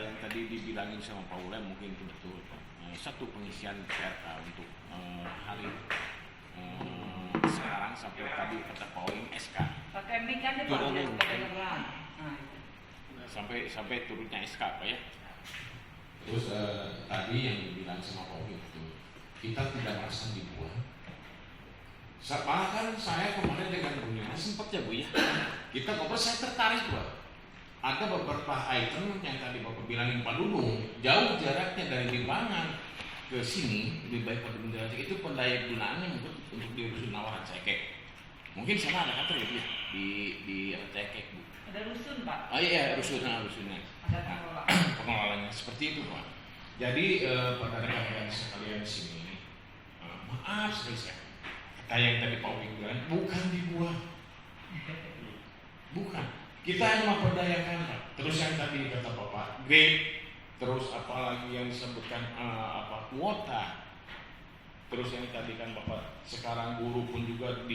yang tadi dibilangin sama Pak Ulay mungkin itu betul Pak. Satu pengisian PRK untuk hari sekarang sampai tadi kata Pak Oing SK. Pakai mic kan dia Turun. Sampai turunnya SK Pak ya. Terus tadi yang dibilang sama Pak Oing itu kita tidak merasa dibuang. Bahkan saya kemarin dengan Bu Nina sempat ya Bu ya. Kita ngobrol, saya tertarik Bu. Ada beberapa item yang tadi Bapak bilangin Pak Dudung, jauh jaraknya dari Limbangan ke sini, lebih baik Pak Dudung itu pendaya gunaannya untuk di rusun Nawaran Cekek. Mungkin sana ada kantor gitu ya di Cekek Bu. Ada rusun Pak. Oh iya rusunnya. Ada pengelolanya seperti itu Pak. Jadi pada rekan-rekan sekalian di sini, maaf sekali saya. Kata yang tadi Pak Owi bilang bukan dibuang, bukan. Kita hanya memperdayakan Pak. Terus yang tadi kata Bapak grade, terus apalagi yang disebutkan kuota. Terus yang tadi kan Bapak sekarang guru pun juga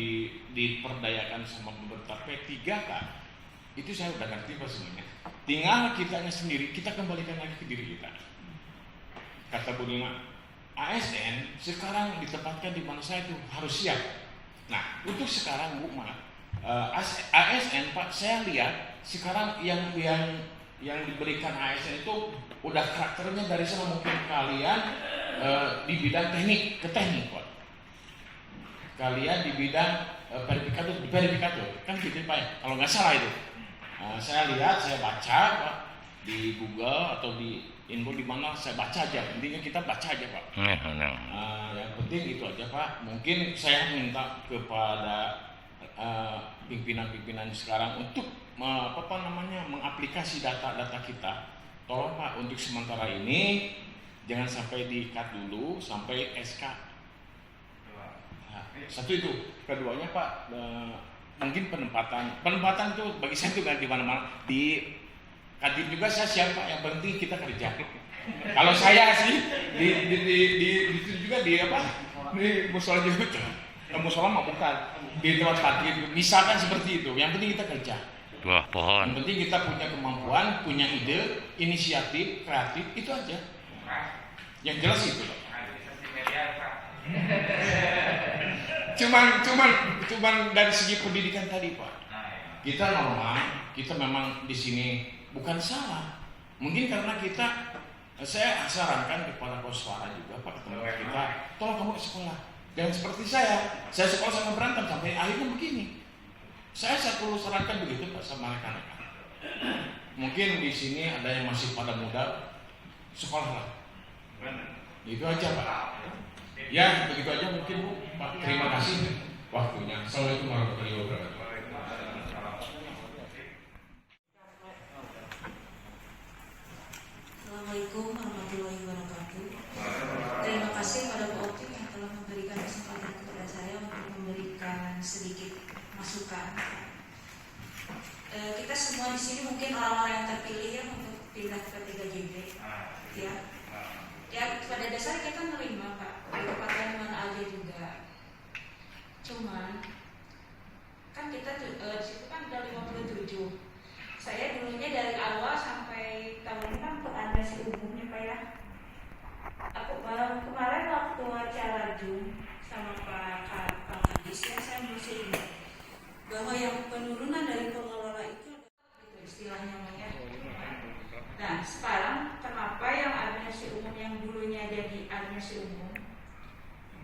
diperdayakan sama pemerintah P3K. Itu saya udah ngerti Pak sebenarnya. Tinggal kitanya sendiri, kita kembalikan lagi ke diri kita. Kata Bu Nina, ASN sekarang ditempatkan di mana saya itu harus siap. Nah, untuk sekarang Bu ASN Pak, saya lihat sekarang yang diberikan ASN itu udah karakternya dari sana mungkin kalian di bidang teknik Pak. Kalian di bidang verifikator kan gitu Pak ya, kalau nggak salah itu. Saya lihat, saya baca Pak di Google atau di info di mana saya baca aja, intinya kita baca aja Pak. Yang penting itu aja Pak. Mungkin saya minta kepada pimpinan-pimpinan sekarang untuk mengaplikasi data-data kita. Tolong Pak untuk sementara ini jangan sampai di-cut dulu sampai SK. Satu itu. Keduanya Pak, mungkin penempatan itu bagi saya itu nggak di mana-mana. Di Kadin juga saya siap Pak, yang penting kita kerja. Kalau saya sih di juga di musola juga. Musola mah bukan di tempat parkir. Misalkan seperti itu. Yang penting kita kerja. Wah, pohon. Yang penting kita punya kemampuan, punya ide, inisiatif, kreatif, itu aja. Yang jelas itu Pak. Cuman dari segi pendidikan tadi Pak. Kita normal, kita memang di sini bukan salah. Mungkin karena saya sarankan kepada koswara juga Pak, teman-teman kita, tolong kamu ke sekolah. Jangan seperti saya sekolah sama berantem sampai akhirnya begini. Saya perlu sarankan begitu Pak sama rekan-rekan. Mungkin di sini ada yang masih pada muda, sekolah lah. Itu aja Pak. Ya begitu aja mungkin Bu. Pak, terima kasih waktunya. Assalamualaikum warahmatullahi wabarakatuh. Assalamualaikum warahmatullahi wabarakatuh. Terima kasih pada Pak Opik yang telah memberikan kesempatan kepada saya untuk memberikan sedikit masukan. Kita semua di sini mungkin orang-orang yang terpilih ya untuk pindah ke 3JB. Ya pada dasarnya kita menerima Pak, ditempatkan di mana aja juga. Cuman kan kita di situ kan udah 57. Saya dulunya dari awal sampai tahun ini kan koordinasi umumnya Pak ya. Aku kemarin waktu acara Zoom sama Pak Kadis ya, saya masih ingat bahwa yang penurunan dari pengelola itu gitu istilahnya ya. Nah sekarang kenapa yang administrasi umum yang dulunya jadi administrasi umum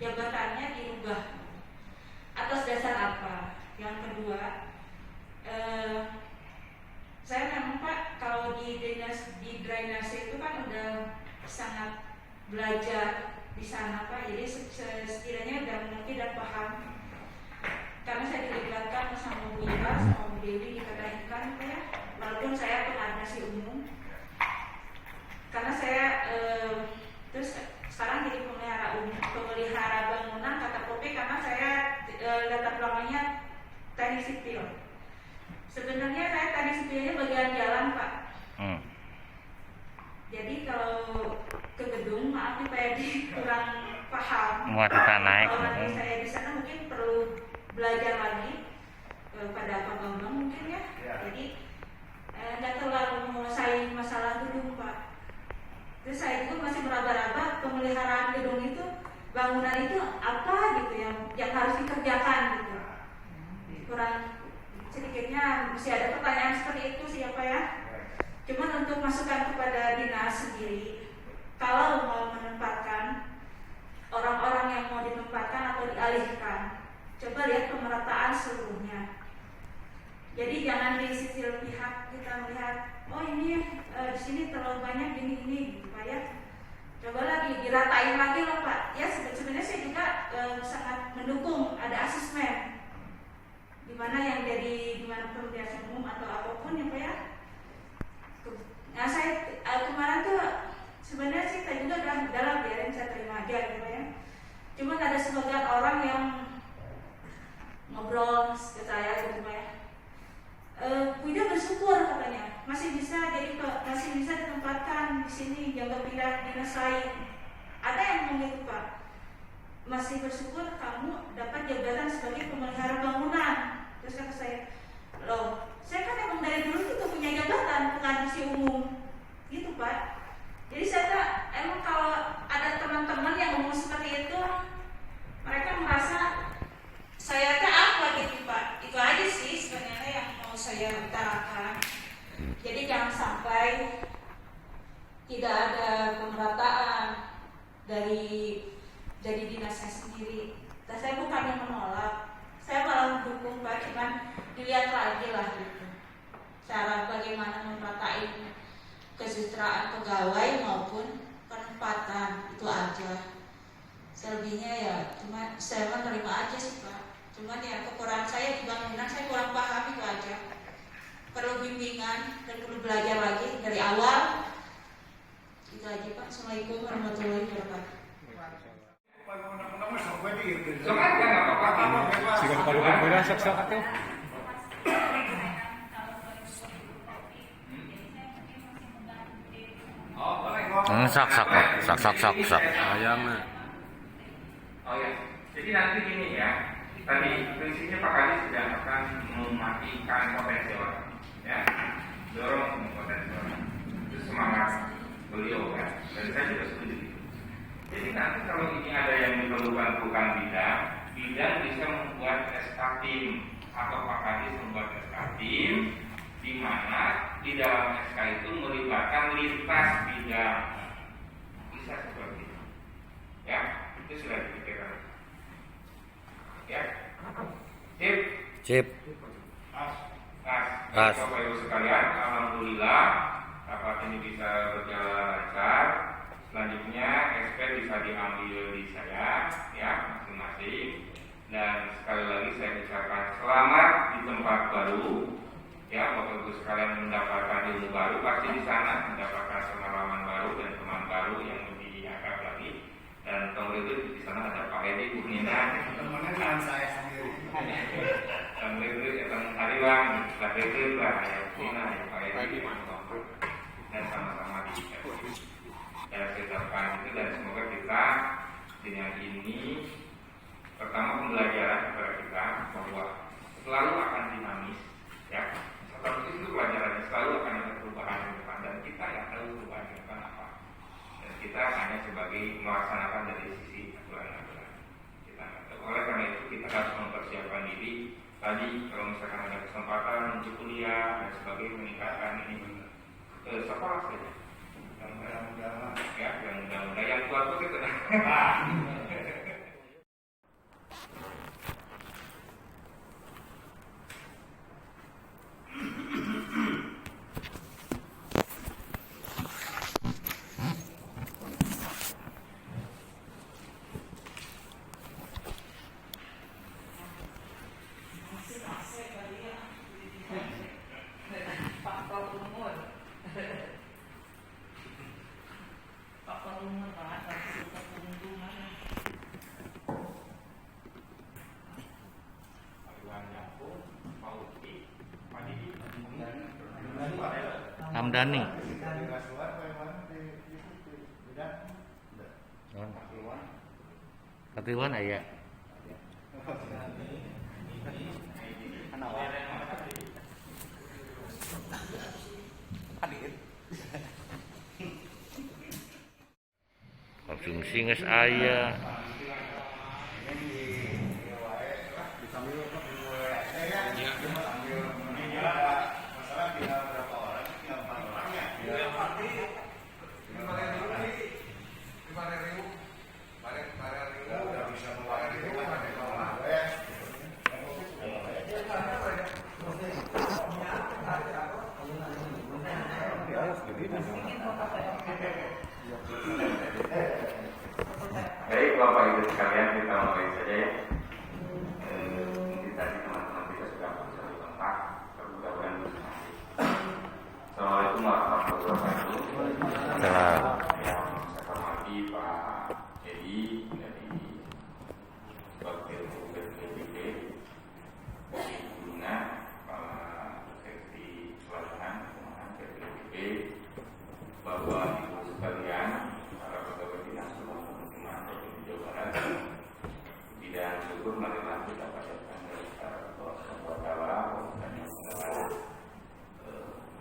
jabatannya dirubah atas dasar apa? Yang kedua saya memang Pak kalau di drainase itu kan udah sangat belajar di sana Pak, jadi setidaknya udah mengerti dan paham. Karena saya dilibatkan sama Bu Ira, sama Bu Dewi dikatakan Pak ya, walaupun saya koordinasi umum. Karena saya terus sekarang jadi pemelihara bangunan kata Kopi karena saya latar belakangnya teknik sipil. Sebenarnya saya teknik sipilnya bagian jalan Pak. Jadi kalau ke gedung, maaf nih Pak Edi kurang paham. Muat kita naik. Kalau saya di sana mungkin perlu belajar lagi pada Pak Bambang mungkin ya. Jadi nggak terlalu menguasai masalah gedung Pak. bangunan itu apa gitu yang harus dikerjakan gitu. Kurang sedikitnya masih ada pertanyaan seperti itu siapa ya. Cuman untuk masukan kepada dinas sendiri, kalau mau menempatkan orang-orang yang mau ditempatkan atau dialihkan, coba lihat pemerataan seluruhnya. Jadi jangan di sisi pihak kita melihat, oh ini di sini terlalu banyak ini gitu Pak ya. Coba lagi diratain lagi loh Pak. Ya sebenarnya saya juga sangat mendukung ada asesmen. Di mana yang jadi di mana pembiayaan umum atau apapun ya Pak ya. Nah saya kemarin tuh sebenarnya sih saya juga dalam biarin saya terima aja gitu ya. Cuman ada sebagian orang yang ngobrol ke saya gitu ya. Bunda bersyukur katanya masih bisa ditempatkan di sini, jangan pindah dinas lain. Ada yang ngomong gitu Pak. Masih bersyukur kamu dapat jabatan sebagai pemelihara bangunan. Terus kata saya, loh, saya kan emang dari dulu juga punya jabatan pengadministrasi umum, gitu Pak. Jadi saya emang kalau ada teman-teman yang ngomong seperti itu, mereka merasa saya apa gitu Pak. Itu aja sih sebenarnya yang mau saya utarakan. Jadi jangan sampai tidak ada pemerataan dari dinasnya sendiri. Dan saya bukannya menolak, saya malah mendukung Pak, cuman dilihat lagi lah gitu. Cara bagaimana memeratain kesejahteraan pegawai maupun penempatan, itu aja. Selebihnya ya cuma saya menerima aja sih Pak. Cuman ya kekurangan saya di bangunan saya kurang paham itu aja. Perlu bimbingan dan perlu belajar lagi dari awal. Itu aja Pak. Assalamualaikum warahmatullahi wabarakatuh. Siga dipadukan beda sok-sok atuh. Sak. Ayamna. Oh ya, jadi nanti gini ya. Tadi prinsipnya Pak Kadi sudah akan mematikan potensi orang, ya, dorong potensi orang. Itu semangat beliau ya, dan saya juga setuju. Jadi nanti kalau ini ada yang diperlukan bukan bidang bisa membuat SK tim atau Pak Kadi membuat SK tim, di mana di dalam SK itu melibatkan lintas bidang, bisa seperti itu, ya, itu sudah dipikirkan. Ya, Cip. Mas, Bapak Ibu sekalian, alhamdulillah rapat ini bisa berjalan lancar. Selanjutnya SP bisa diambil di saya, ya, masing-masing. Dan sekali lagi saya ucapkan selamat di tempat baru. Ya, Bapak Ibu sekalian mendapatkan ilmu baru, pasti di sana mendapatkan pengalaman baru dan teman baru yang lebih akrab lagi. Dan tahun itu di sana ada Pak Edi, Bu Nina, Teman saya sendiri. dan itu yang Hariwang, Pak Edi, Pak Nina, Pak Edi, dan sama-sama di saya ucapkan itu dan semoga kita dengan ini pertama pembelajaran kepada kita bahwa selalu akan dinamis, ya. Seperti itu pelajarannya selalu akan ada perubahan ke depan dan kita yang tahu perubahan ke depan apa. Dan kita hanya sebagai melaksanakan dari sisi aturan-aturan. Oleh karena itu kita harus mempersiapkan diri. Tadi kalau misalkan ada kesempatan untuk kuliah dan sebagainya meningkatkan ini sekolah saja. Yang mudah-mudahan, ya, yang mudah-mudahan yang kuat itu. Hamdani. Katiwan aya. Konsumsi geus aya. Bikin foto saya. Baik Bapak Ibu sekalian, kita mulai saja ya. Mungkin tadi teman-teman kita sudah bisa dikontak, mudah-mudahan bisa. Assalamualaikum warahmatullahi wabarakatuh. Yang saya hormati Pak Edi dari Wakil Gubernur PBB, Guna, Kepala Seksi Pelayanan PBB, Bapak Ibu sekalian, para pegawai dinas pembangunan Provinsi Jawa Barat, bidang syukur marilah kita panjatkan kepada Allah Subhanahu wa Ta'ala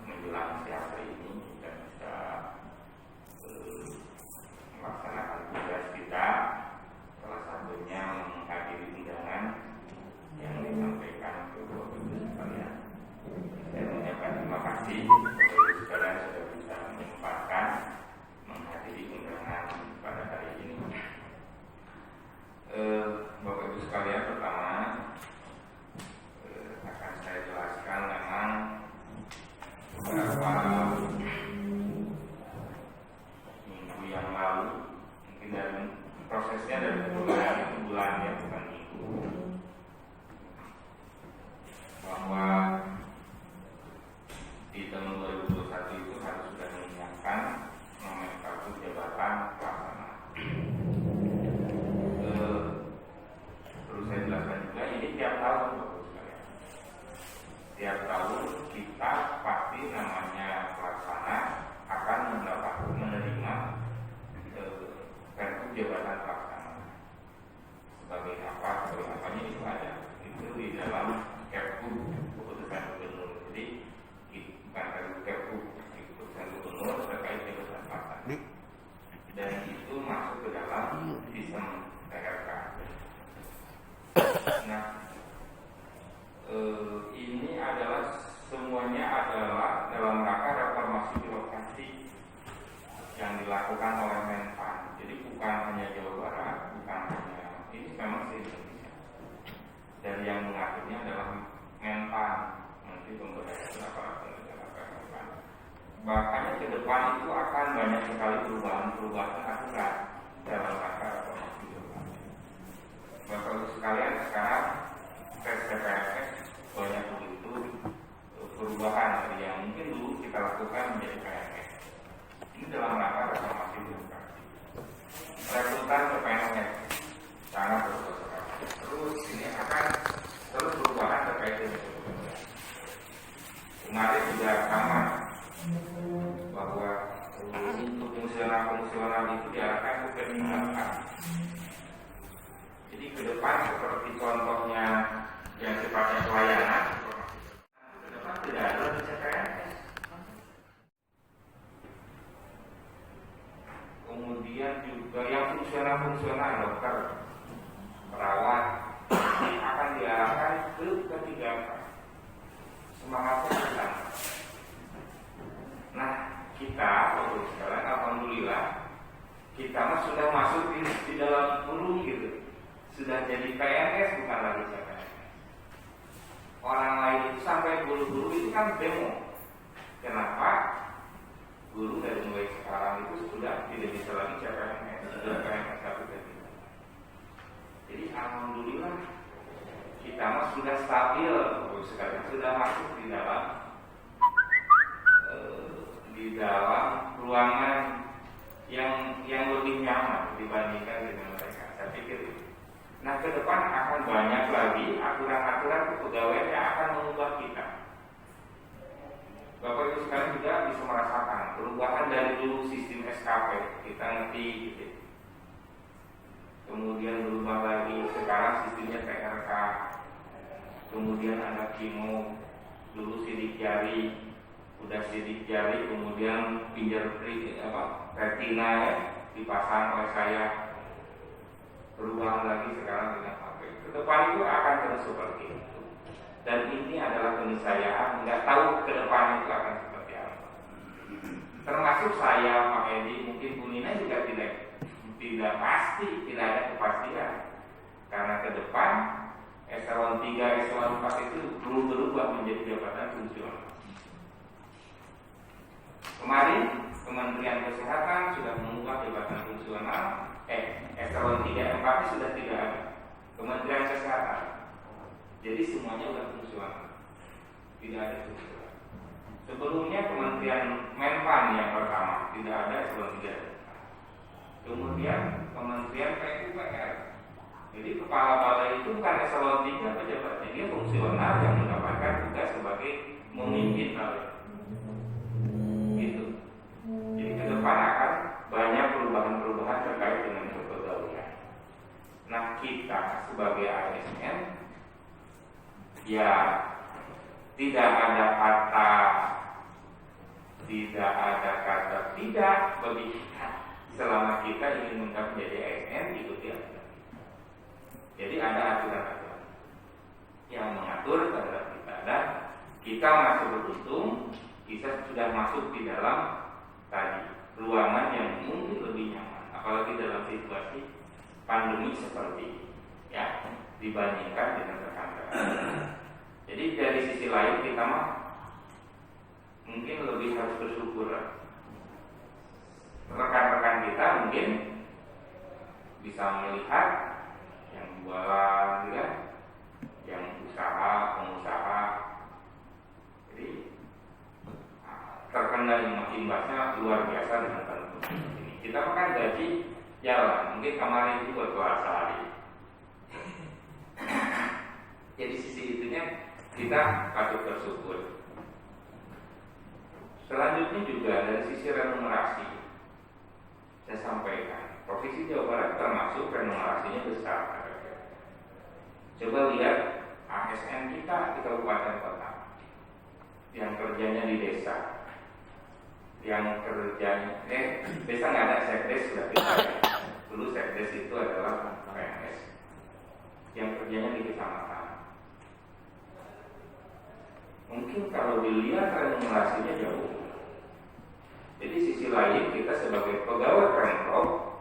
menjelang siang hari ini kita bisa melaksanakan tugas kita, salah satunya menghadiri undangan yang disampaikan ke Bapak Ibu sekalian. Saya mengucapkan terima kasih Bapak Ibu sekalian sudah bisa menyempatkan menghadiri undangan pada hari ini. Bapak Ibu sekalian, pertama akan saya jelaskan memang beberapa minggu yang lalu, mungkin dari prosesnya dari bulan ya, bukan minggu, bahwa di tahun 2021 itu harus sudah menyiapkan nomenklatur jabatan pelaksana. Perlu saya jelaskan juga, ini tiap tahun Bapak sekalian. Tiap tahun kita pasti namanya pelaksana akan menerima pergub jabatan pelaksana. Sebagai apa? Sebagai apanya itu ada. Itu di dalam pergub keputusan gubernur. Jadi bukan pergub keputusan gubernur terkait jabatan pelaksana. Dan itu masuk ke dalam sistem TRK. Nah, ini adalah semuanya adalah dalam rangka reformasi birokrasi yang dilakukan oleh Menpan. Jadi bukan hanya Jawa Barat, bukan hanya ini, memang di Indonesia. Dan yang mengaturnya adalah Menpan, Menteri Pemberdayaan Aparatur Negara Menpan. Makanya ke depan itu akan banyak sekali perubahan aturan dalam rangka reformasi birokrasi. Bapak Ibu sekalian, sekarang tes CPNS banyak begitu perubahan dari yang mungkin dulu kita lakukan menjadi PNS. Ini dalam rangka reformasi birokrasi. Rekrutan ke PNS sangat berubah. Terus ini akan terus perubahan terkait dengan itu. Kemarin juga sama bahwa untuk fungsional itu diarahkan ke peningkatan. Jadi ke depan seperti contohnya yang sifatnya pelayanan, ke depan tidak ada di CPNS. Kemudian juga yang fungsional dokter, perawat akan diarahkan ke ketiga. Semangatnya sama. Nah, kita sekarang alhamdulillah kita sudah masuk di dalam burung gitu. Sudah jadi PNS, bukan lagi CPNS. Orang lain itu sampai guru-guru itu kan demo. Kenapa? Guru dari mulai sekarang itu sudah tidak bisa lagi CPNS, sudah PNS satu kali. Jadi alhamdulillah kita sudah stabil, sekarang sudah masuk di dalam ruangan yang lebih nyaman dibandingkan dengan mereka. Saya pikir itu. Nah, ke depan akan banyak lagi aturan-aturan kepegawaian yang akan mengubah kita. Bapak Ibu sekalian juga bisa merasakan perubahan dari dulu sistem SKP, kita ngerti gitu. Kemudian berubah lagi, sekarang sistemnya TRK. Kemudian ada kimo, dulu sidik jari, udah sidik jari, kemudian retina ya, dipasang oleh saya. Perubahan lagi sekarang dengan HP. Ke depan itu akan terus seperti itu. Dan ini adalah keniscayaan, nggak tahu ke depan itu akan seperti apa. Termasuk saya, Pak Edi, mungkin Bu Nina juga tidak pasti, tidak ada kepastian. Karena ke depan eselon 3, eselon 4 itu belum berubah menjadi jabatan fungsional. Kemarin Menpannya sudah tidak ada. Kementerian Kesehatan. Jadi semuanya sudah fungsional. Tidak ada fungsional. Sebelumnya Kementerian Menpan yang pertama tidak ada sebelum tidak ada. Kemudian Kementerian PUPR. Jadi kepala balai itu bukan eselon 3 pejabatnya, dia fungsional yang mendapatkan tugas sebagai memimpin balai. Gitu. Jadi ke depan akan banyak perubahan-perubahan terkait dengan kepegawaian. Nah, kita sebagai ASN ya tidak ada kata tidak bagi kita selama kita ingin menjadi ASN itu dia. Jadi ada aturan-aturan yang mengatur terhadap kita dan kita masih beruntung kita sudah masuk di dalam tadi ruangan yang mungkin lebih nyaman, apalagi dalam situasi pandemi seperti ini, ya dibandingkan dengan rekan-rekan. Jadi dari sisi lain kita mah mungkin lebih harus bersyukur. Rekan-rekan kita mungkin bisa melihat yang jualan, ya, yang pengusaha. Jadi terkena imbasnya luar biasa dengan pandemi ini. Kita makan gaji jalan, mungkin kemarin itu buat puasa hari. Jadi sisi itunya kita patut bersyukur. Selanjutnya juga dari sisi remunerasi, saya sampaikan, Provinsi Jawa Barat termasuk remunerasinya besar. Coba lihat ASN kita di kabupaten kota, yang kerjanya di desa, yang kerjanya desa nggak ada sekdes sudah tidak. Dulu sekdes itu adalah PNS, yang kerjanya di kecamatan. Mungkin kalau dilihat remunerasinya jauh. Jadi sisi lain kita sebagai pegawai Pemprov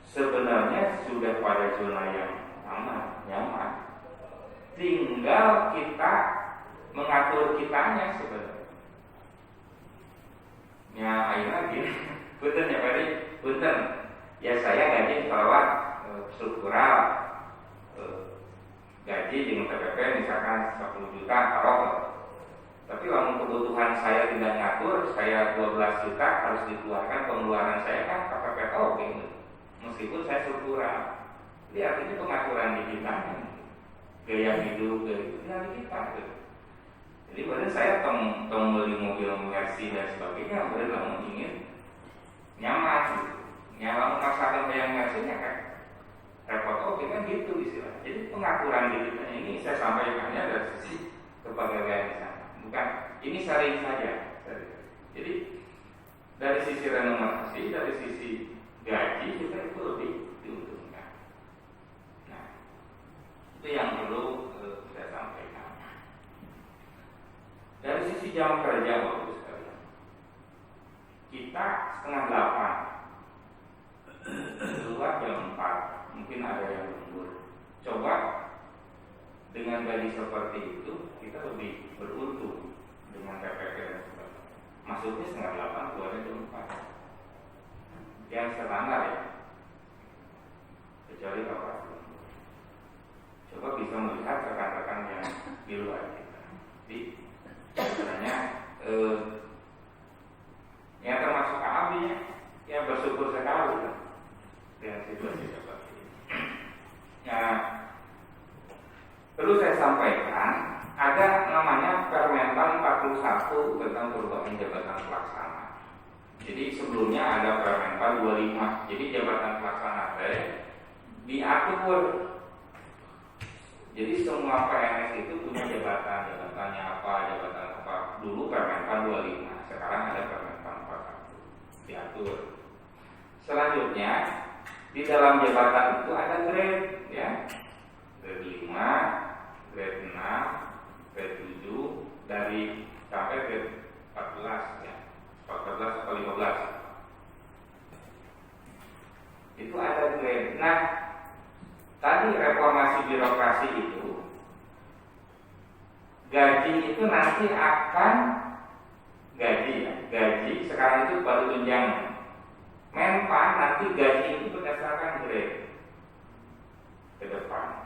sebenarnya sudah pada zona yang aman, nyaman. Tinggal kita mengatur kitanya sebenarnya. Ya akhirnya gini, betul ya Pak, betul. Ya saya gaji perawat struktural, gaji dengan PPP misalkan 10 juta taruh. Tapi kalau kebutuhan saya tidak ngatur, saya 12 juta harus dikeluarkan, pengeluaran saya kan KPPO gitu. Meskipun saya struktural. Jadi artinya pengaturan di kita, gaya hidup itu dari kita gitu. Jadi benar saya beli mobil Mercy dan sebagainya, benar kamu ingin nyaman gitu. Nyaman memaksakan yang Mercy-nya kan repot kan gitu istilah. Jadi pengaturan di kita ini saya sampaikannya dari sisi kepegawaian di sana. Bukan, ini sharing saja. Jadi dari sisi remunerasi, dari sisi gaji kita itu lebih diuntungkan. Nah, itu yang perlu saya sampaikan. Dari sisi jam kerja Bapak sekalian, kita 7:30 keluar jam 4, mungkin ada yang lembur. Coba dengan gaji seperti itu kita lebih beruntung dengan PPP dan sebagainya. Masuknya 7:30, keluarnya jam 4. Yang standar ya, kecuali Bapak. Coba bisa melihat rekan-rekan yang di luar kita. Jadi sebenarnya ya termasuk AB-nya ya bersyukur sekali dengan situasi seperti ini. Nah, perlu saya sampaikan ada namanya Permentan 41 tentang perubahan jabatan pelaksana. Jadi sebelumnya ada Permentan 25. Jadi jabatan pelaksana diatur. Jadi semua PNS itu punya jabatannya apa. Dulu Permentan 25, sekarang ada Permentan 41. Diatur. Selanjutnya di dalam jabatan itu ada grade, ya. Grade 5, grade 6, grade 7 dari sampai grade 14 ya. 14 atau 15. Itu ada grade. Nah, tadi reformasi birokrasi itu gaji itu nanti akan gaji sekarang itu baru tunjangan. Menpan nanti gaji itu berdasarkan grade. ke depan.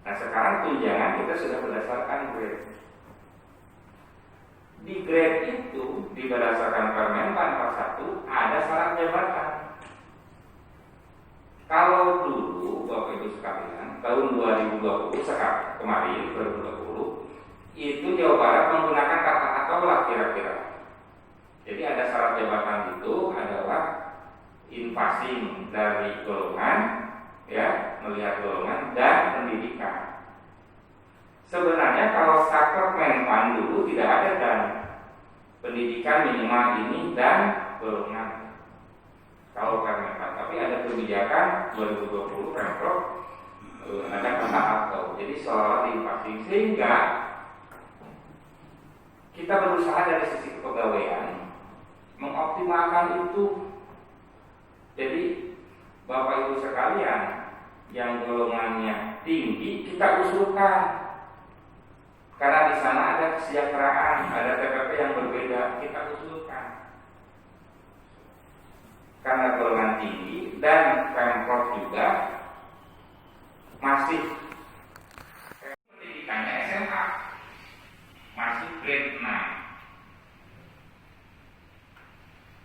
Nah sekarang tunjangan kita sudah berdasarkan grade. Di grade itu berdasarkan Permen 41 ada syarat jabatan. Kalau dulu Bapak Ibu sekalian tahun 2020 sekarang kemarin 2020 itu Jawa Barat menggunakan kata atau lah kira-kira. Jadi ada syarat jabatan itu adalah invasi dari golongan, ya, melihat golongan dan pendidikan. Sebenarnya kalau Saker Menpan dulu tidak ada dan pendidikan minimal ini dan golongan. Kalau Menpan, tapi ada kebijakan 2020 Pemprov ada kata atau. Jadi seolah diinvasi sehingga kita berusaha dari sisi kepegawaian mengoptimalkan itu. Jadi Bapak Ibu sekalian yang golongannya tinggi kita usulkan karena di sana ada kesejahteraan, ada TPP yang berbeda, kita usulkan. Karena golongan tinggi dan Pemprov juga masih pendidikannya SMA, masih grade 6.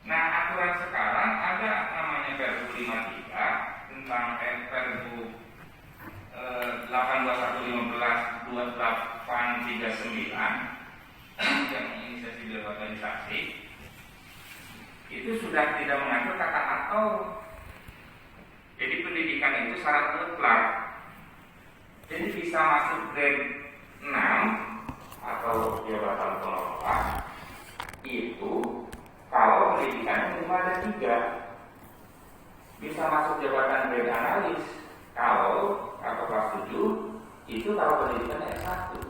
Nah aturan sekarang ada namanya Perbu 53 tentang Perbu 18.115/2839 yang menginisiasi berorganisasi itu sudah tidak mengatur kata atau. Jadi pendidikan itu syarat mutlak. Jadi bisa masuk grade 6 atau jabatan pengelola itu kalau pendidikannya cuma ada 3. Bisa masuk jabatan grade analis kalau atau kelas 7 itu kalau pendidikannya S1.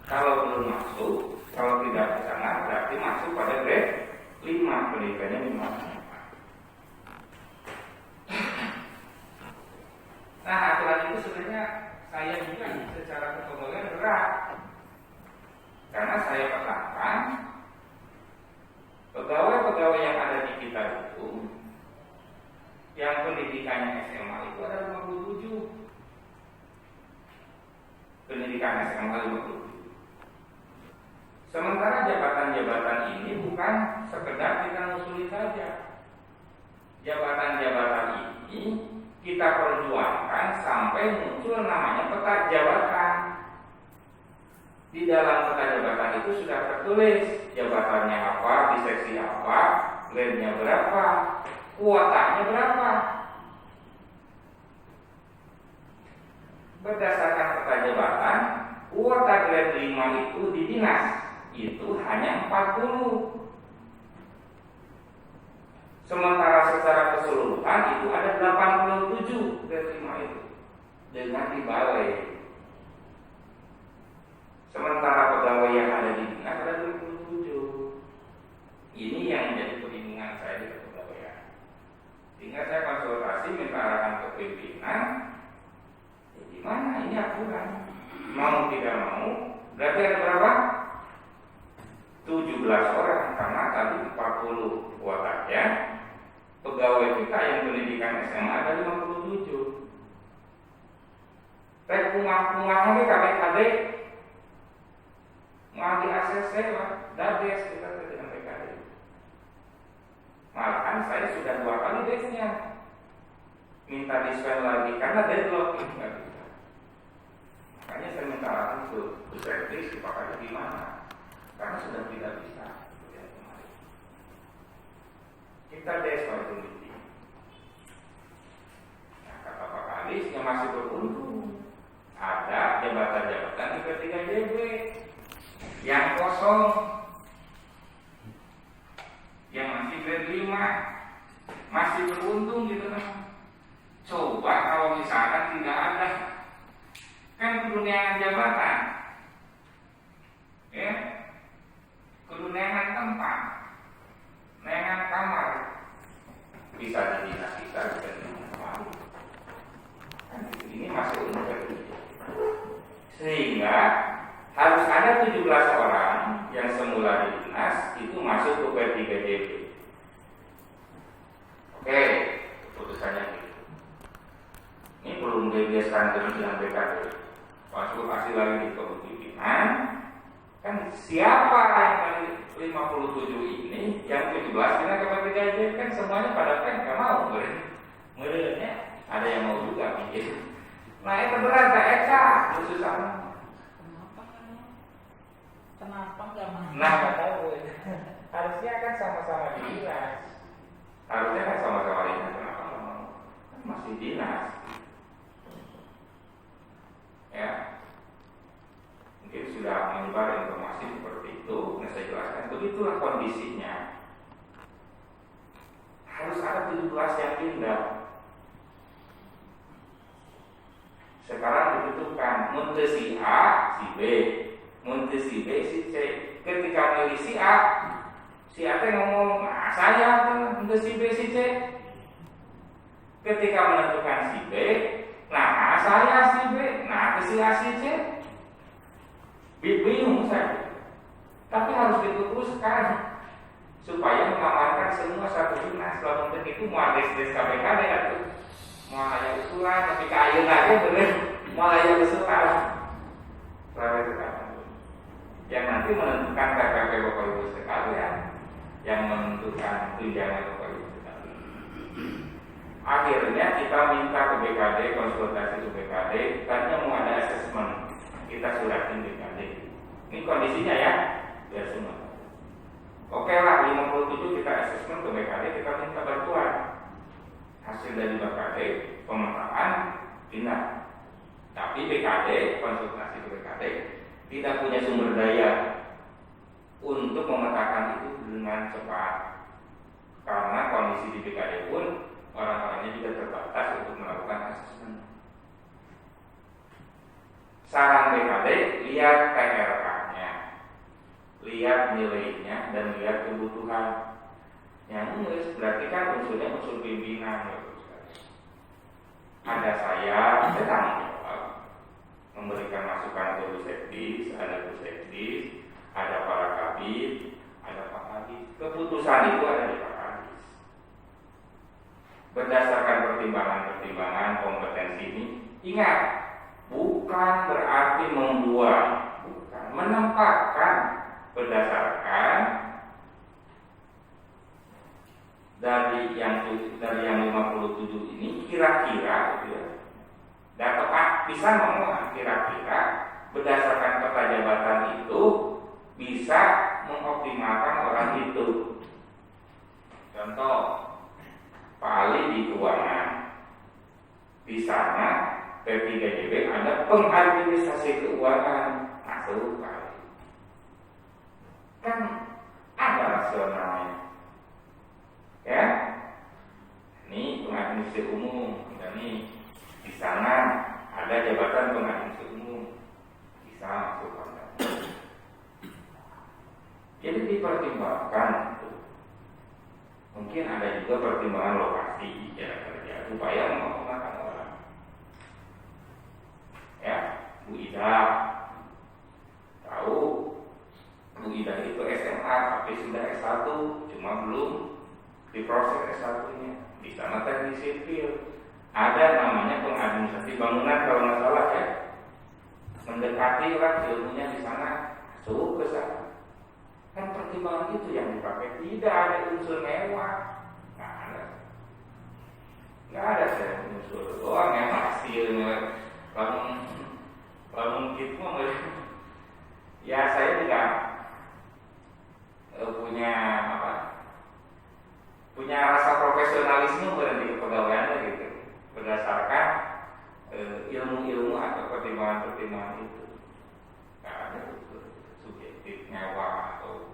Kalau belum masuk, kalau tidak ke sana berarti masuk pada grade 5, pendidikannya minimal. Nah aturan itu sebenarnya saya juga secara kepegawaian berat karena saya katakan pegawai-pegawai yang ada di kita itu yang pendidikannya SMA itu ada 57. Pendidikan SMA 57. Sementara jabatan-jabatan ini bukan sekedar kita ngusuli saja. Jabatan-jabatan ini kita perjuangkan sampai muncul namanya peta jabatan. Di dalam peta jabatan itu sudah tertulis jabatannya apa, di seksi apa, grade-nya berapa, kuotanya berapa. Berdasarkan peta jabatan, kuota grade 5 itu di dinas itu hanya 40. Sementara secara keseluruhan itu ada 87 grade 5 itu dengan di balai. Sementara pegawai yang ada di dinas ada 27. Ini yang menjadi kebingungan saya di kepegawaian. Sehingga saya konsultasi minta arahan ke pimpinan. Ya, gimana ini aturan? Mau tidak mau, berarti ada berapa? 17 orang karena tadi 40 kuotanya. Pegawai kita yang pendidikan SMA ada 57. Teh kumah-kumahnya KPKD mau di ACC lah, dades kita dengan PKD. Malahan saya sudah 2 kali desnya minta dispel lagi karena deadlock nggak bisa. Makanya saya minta arahan ke Sekdes dipakainya gimana karena sudah tidak bisa. Kita des itu meeting. Nah, kata Pak Kadis yang masih beruntung ada jabatan-jabatan di P3JB yang kosong, yang masih grade 5, masih beruntung gitu kan. Coba kalau misalkan tidak ada, kan keduniaan jabatan, ya, keduniaan tempat, keduniaan kamar, bisa jadi kita bisa dimanfaatkan. Kan ini masuk untuk sehingga harus ada 17 orang yang semula di dinas itu masuk ke P3JB. Oke, keputusannya gitu. sebelum dibiaskan dengan BKD konsultasi lagi di kepemimpinan, kan siapa yang 57 ini, yang 17 kita ketika itu kan semuanya pada nggak mau, mereka ada yang mau juga mikir. Nah itu berat Kak Eka, susah. Kenapa nggak mau? Nah nggak tahu, harusnya kan sama-sama dinas, harusnya kan sama-sama dinas, kenapa nggak mau? Kan masih dinas, ya. Mungkin sudah menyebar informasi seperti itu. Nah saya jelaskan, begitulah kondisinya. Harus ada 17 yang pindah. Sekarang ditutupkan munte si A, si B, munte si B, si C. Ketika milih si A teh ngomong, nah saya munte si B, si C. Ketika menentukan si B, nah saya si B, nah si A, si C. Bingung saya. Tapi harus ditutuskan supaya mengamankan semua satu dinas. Kalau untuk itu mau des KPKD atau mau ayah usulan, tapi kayu aja bener, mau ayah usulan. Selalu itu kan. Yang nanti menentukan KPP Bapak Ibu sekalian, yang menentukan tunjangan Bapak Ibu sekalian. Akhirnya kita minta ke BKD, konsultasi ke BKD, tadinya mau ada asesmen, kita suratin BKD. Ini kondisinya ya, biar semua. Oke lah, 57 kita asesmen ke BKD, kita minta bantuan. Hasil dari BKD, pemetaan, pindah. Tapi BKD, konsultasi ke BKD, tidak punya sumber daya untuk memetakan itu dengan cepat. Karena kondisi di BKD pun, orang-orangnya juga terbatas untuk melakukan asesmen. Saran BKD, lihat TRK-nya, lihat nilainya, dan lihat kebutuhan. Yang nulis berarti kan unsurnya unsur pimpinan. Ada saya tanggung jawab memberikan masukan ke Bu Sekdis, ada Bu Sekdis, ada para kabit, ada Pak Kadis. Keputusan itu ada di Pak Kadis. Berdasarkan pertimbangan-pertimbangan kompetensi ini, ingat, bukan berarti membuat, bukan, menempatkan berdasarkan dari yang 57 ini kira-kira gitu ya. Dan tepat bisa ngomong kira-kira berdasarkan peta jabatan itu bisa mengoptimalkan orang itu. Contoh, Pak Ali di keuangan, di sana P3JB ada pengadministrasi keuangan, masuk Pak Ali. Kan ada rasionalnya. Ya, ini pengadministrasi umum, dan ini di sana ada jabatan pengadministrasi umum, bisa masuk kontak. Jadi dipertimbangkan. Mungkin ada juga pertimbangan lokasi jarak kerja supaya mengoptimalkan orang. Ya, Bu Ida tahu, Bu Ida itu SMA tapi sudah S1, cuma belum diproses S1-nya. Di sana teknik sipil. Ada namanya pengadministrasi bangunan kalau nggak salah ya. Mendekati lah ilmunya di sana, masuk ke sana. Kan pertimbangan itu yang dipakai. Tidak ada unsur mewah. Nggak ada saya unsur doang yang hasilnya. Kalau gitu ya saya juga punya rasa profesionalisme berarti kepegawaian gitu, berdasarkan ilmu-ilmu atau pertimbangan-pertimbangan itu. Nggak ada subjektif nyawa atau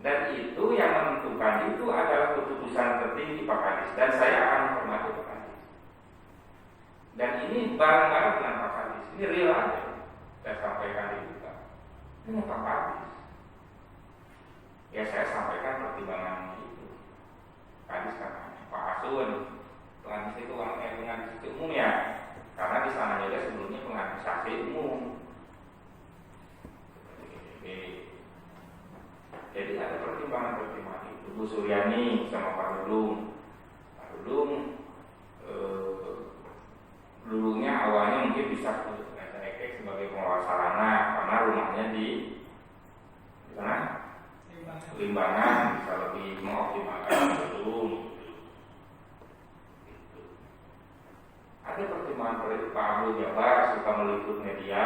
dan itu yang menentukan itu adalah keputusan tertinggi Pak Kadis, dan saya akan menghormati Pak Kadis. Dan ini bareng-bareng dengan Pak Kadis, ini real aja saya sampaikan di juga. Ini Pak Kadis. Ya saya sampaikan pertimbangan itu. Kadis katanya Pak Asun, pengadministrasi keuangan pengadministrasi umum ya, karena di sana juga sebelumnya pengadministrasi umum. Jadi ada pertimbangan-pertimbangan itu. Bu Suryani sama Pak Dulung namanya di mana? Limbangan bisa lebih mengoptimalkan gedung. Ada pertimbangan Pak Abdul Jabar suka meliput media,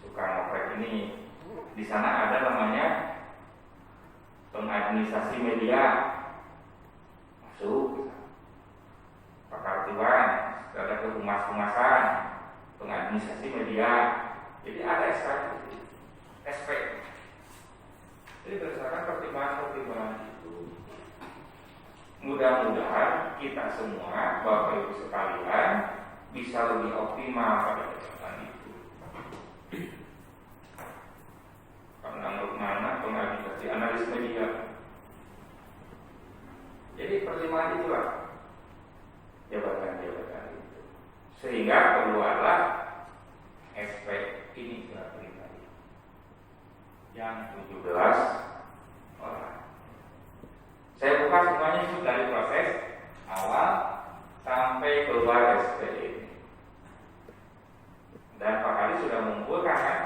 suka ngoprek ini. Di sana ada namanya pengadministrasi media, masuk. Pak Kartiwan, ada kehumas-humasan, pengadministrasi media. Jadi ada SP. Jadi berdasarkan pertimbangan-pertimbangan itu, mudah-mudahan kita semua, Bapak Ibu sekalian, bisa lebih optimal pada kesempatan itu. Menurut mana pengadministrasi analis media. Jadi pertimbangan itulah jabatan-jabatan itu, sehingga keluarlah SP ini tadi yang 17 orang. Saya buka semuanya itu dari proses awal sampai keluar SP ini. Dan Pak Kadi sudah mengumpulkan kan,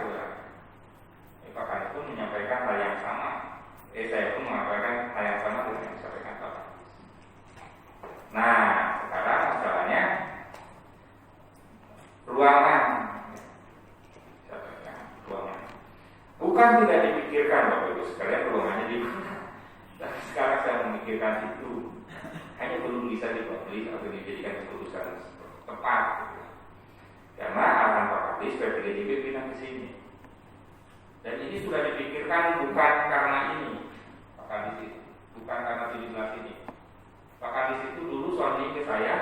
Pak Kadi pun menyampaikan hal yang sama. Saya pun menyampaikan hal yang sama dengan yang disampaikan Pak Kadi. Nah, sekarang masalahnya ruangan. Bukan tidak dipikirkan Bapak Ibu sekalian ruangannya di mana. Tapi sekarang saya memikirkan itu hanya belum bisa dipublish atau dijadikan keputusan tepat. Karena arahan Pak Kadis PPDJB pindah ke sini. Dan ini sudah dipikirkan bukan karena ini Pak Kadis itu, bukan karena 17 ini. Pak Kadis itu dulu sounding ke saya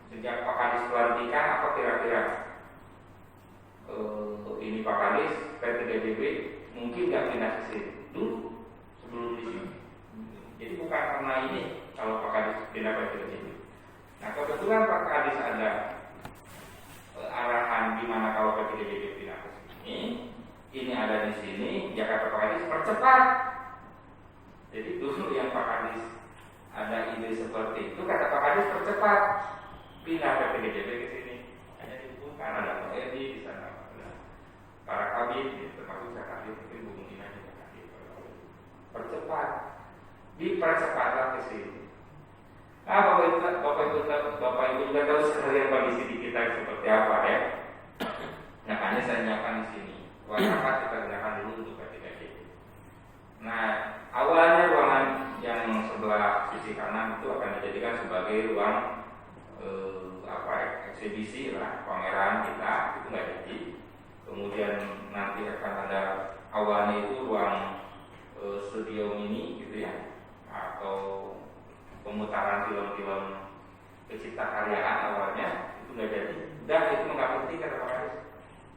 sejak Pak Kadis pelantikan apa kira-kira ini Pak Kadis PPDJB mungkin nggak pindah ke sini dulu sebelum di sini. Jadi bukan karena ini kalau Pak Kadis pindah ke sini. Nah kebetulan Pak Kadis ada arahan gimana kalau PPDJB pindah ke sini. Ini ada di sini. Jakarta Pak Kadis percepat. Jadi dulu yang Pak Kadis ada ide seperti itu, kata Pak Kadis percepat pindah PPDJB ke sini. Hanya dihubungkan ada Pak Edi di sana. Para kabin, termasuk saya kabin, mungkin hubungin aja Pak Kadis. Percepat, dipercepatlah ke sini. Nah, Bapak Ibu juga tahu sekalian kondisi di kita seperti apa ya. Makanya saya nyiapkan di sini. Ruangan apa kita gunakan dulu untuk P3J. Nah, awalnya ruangan yang sebelah sisi kanan itu akan dijadikan sebagai ruang eksibisi lah, pameran kita itu nggak jadi. Kemudian nanti akan ada awalnya itu ruang studio mini gitu ya, atau pemutaran film-film pencipta karyaan awalnya itu nggak jadi. Dan itu nggak penting kata Pak Kadis.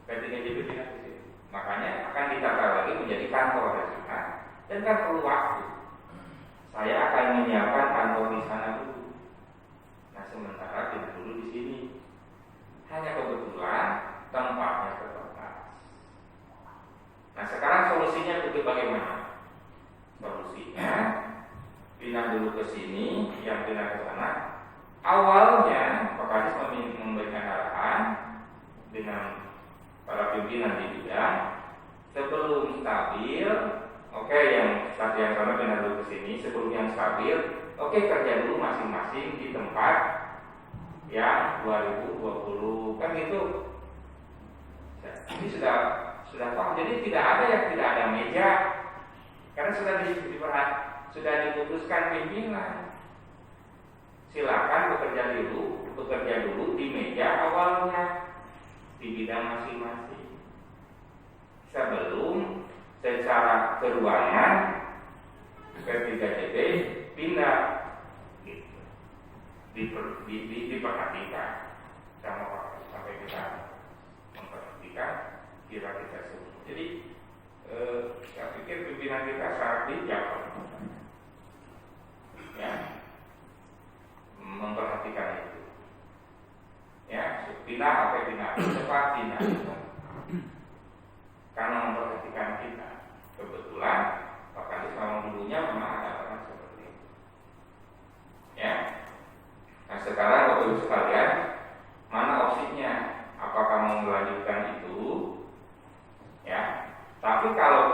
PTNJB pindah ke sini. Makanya akan ditata lagi menjadi kantor di sana. Dan kan perlu waktu. Saya akan menyiapkan kantor di sana dulu. Nah sementara tidak dulu di sini. Hanya kebetulan tempatnya terbatas. Nah sekarang solusinya itu bagaimana? Solusinya pindah dulu ke sini, yang pindah ke sana. Awalnya Pak Kadis memberikan arahan dengan para pimpinan di bidang sebelum stabil, oke, yang sana pindah dulu ke sini. Sebelum yang stabil, oke, kerja dulu masing-masing di tempat yang 2020 kan gitu. Ini sudah paham. Jadi tidak ada meja karena sudah diputuskan pimpinan. Silakan bekerja dulu di meja awalnya di bidang masing-masing. Sebelum secara keruangan P3JB pindah gitu. Diperhatikan sama sampai kita memperhatikan kira kita semua. Jadi saya pikir pimpinan kita sangat bijak ya memperhatikan itu. Ya, pindah apa pindah, cepat pindah. Karena memperhatikan kita. Kebetulan Pak Kadis memang dulunya memang ada orang seperti itu. Ya. Nah sekarang Bapak Ibu sekalian, mana opsinya? Apakah mau melanjutkan itu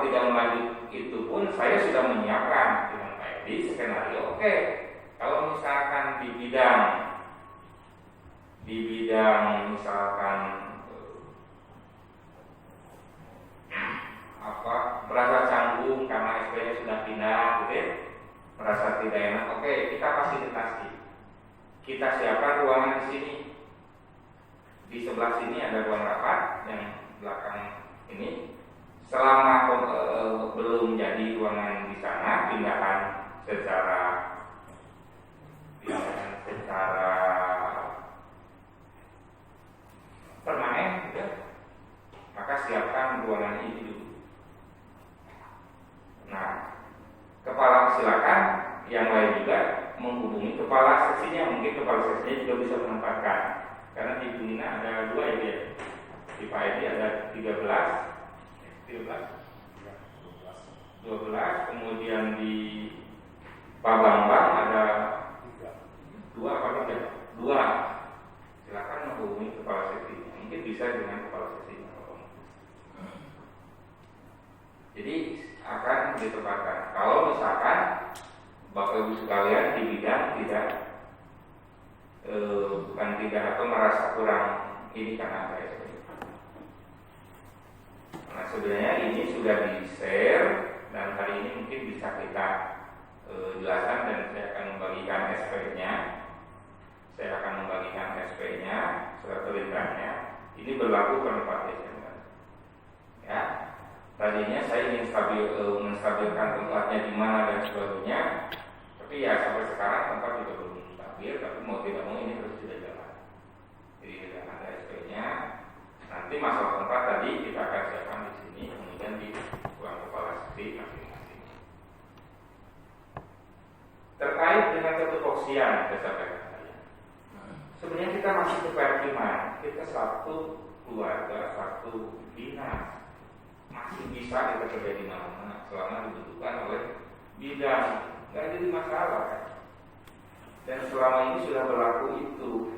tidak melanjut itu pun saya sudah menyiapkan dengan Pak Edi skenario. Oke, kalau misalkan di bidang misalkan merasa canggung karena SP-nya sudah pindah gitu ya, merasa tidak enak, oke, kita fasilitasi, kita siapkan ruangan di sini, di sebelah sini ada ruang rapat yang belakang ini. Selama belum jadi ruangan di sana, pindahan secara permanen gitu ya, maka siapkan ruangan ini dulu. Nah, kepala silakan yang lain juga menghubungi kepala seksinya, mungkin kepala seksinya juga bisa menempatkan, karena di Bunina ada 2 ya, di Pak Edi ada 12, kemudian di Pak Bambang ada 2 apa 3? 2. Silakan menghubungi kepala seksi, mungkin bisa dengan kepala seksi. Jadi akan ditempatkan. Kalau misalkan Bapak Ibu sekalian di bidang bukan tidak atau merasa kurang ini karena ada SP. Nah, sebenarnya ini sudah di-share dan hari ini mungkin bisa kita jelaskan, dan saya akan membagikan SP-nya. Surat perintahnya. Ini berlaku per 4 Desember. Ya. Tadinya saya ingin menstabilkan tempatnya di mana dan sebagainya, tapi ya sampai sekarang tempat juga belum stabil. Tapi mau tidak mau ini terus tidak jalan. Jadi tidak ada SP-nya. Nanti masalah tempat tadi kita akan siapkan di sini, kemudian di ruang kepala seksi masing-masing. Terkait dengan ketupoksian, saya sampaikan tadi. Sebenarnya kita masih kepertiman, kita satu keluarga, satu dinas. Masih bisa kita kerja di mana-mana selama dibutuhkan oleh bidang, nggak jadi masalah kan? Dan selama ini sudah berlaku itu.